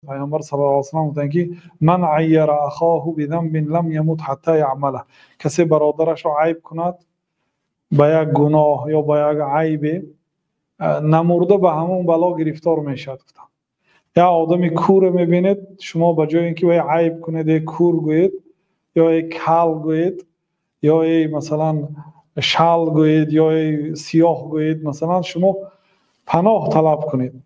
پیامبر صلی الله علیه و سلم گفتند که من عیر اخاه بذنب لم يمت حتی یعمله، کسی برادرش را عیب کند با یک گناه یا با یک عیب نمرده به همون بلا گرفتار میشد. یا آدمی کور میبینید، شما به جای اینکه وی عیب کنید یک کور گویید یا یک کال گویید یا یک مثلا شال گویید یا یک سیاه گویید، مثلا شما پناه طلب کنید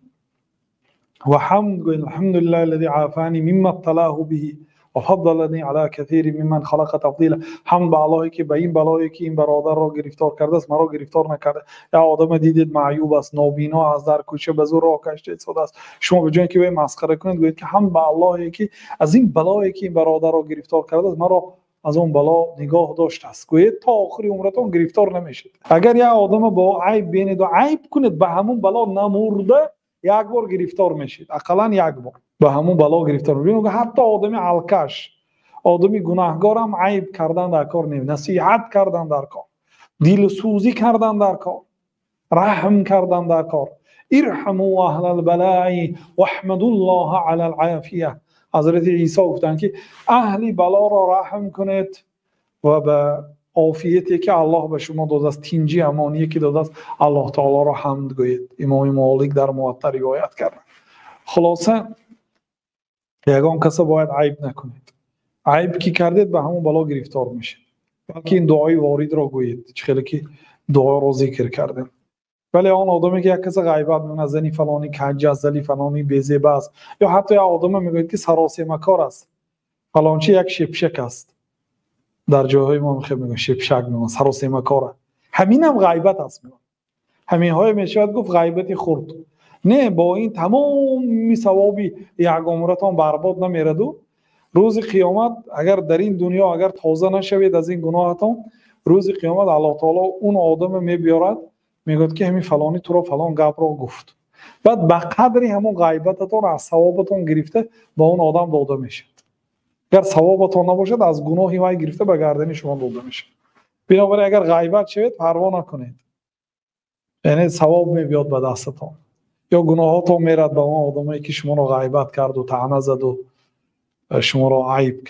و حمد گویید الحمدلله الذی عافانی مما ابتلاه به و فضلنی علی کثیر ممن خلق تفضیلا. حمد به اللهی که به این بلایی که این برادر را گرفتار کرده است مرا گرفتار نکرده. یا آدم دیدید معیوب است، نابینا است، در کوچه به زور راه کشیده شده است، شما به جای اینکه وی مسخره کنید گویید که حمد به اللهی که از این بلایی که این برادر را گرفتار کرده است مرا از اون بلا نگاه داشته است. گویید تا آخر عمرتون گرفتار نمیشید. اگر یک آدم با عیب بینید و عیب کنید به همون بلا نمرده یک بار گرفتار میشید، اقلا یک بار به همون بلا گرفتار میشید. حتی آدمی الکش، آدمی گناهگار هم عیب کردن در کار نمی، نصیحت کردن در کار، دل سوزی کردن در کار، رحم کردن در کار. ارحموا اهل البلاء واحمدوا الله علی العافیه. حضرت عیسی گفتند که اهل بلا را رحم کنید و به عافیتی که الله به شما داده است، تینجی امانی که داده است، الله تعالی را حمد گویید. امام مالک در موطا روایت کرد. خلاصه یگان کس باید عیب نکنید. عیب کی کردید به همون بلا گرفتار میشید. بلکه این دعای وارد را گویید، خیلی که دعا را ذکر کردیم. ولی آن آدمی که یک کس غیبت میکنه، زنی فلانی کج است، زلی فلانی بی‌زیب است، یا حتی یک آدم میگوید که سراسیمه کار است، فلانچی یک شپشک است، در جاهای ما میگن شپشک میگن سراسیمه کاره، همین هم غیبت است. همین های میشود گفت غیبت خرد. نه، با این تمام ثوابی یک عمرتان برباد نمیرد. روز قیامت اگر در این دنیا اگر تازه نشوید از این گناهتان، روز قیامت الله تعالی اون آدم میبیارد میگوید که همین فلانی تو رو فلان گپ را گفت، بعد به قدری همون غیبتتون از ثوابتون گرفته با اون آدم داده میشه. اگر ثوابتون نباشد از گناهی وای گرفته به گردن شما داده میشه. بنابراین اگر غیبت شوید پروا نکنید، یعنی ثواب میبیاد به دستتون، یا گناهاتون میرد به اون آدمی که شما رو غیبت کرد و طعنه زد و شما رو عیب کرد.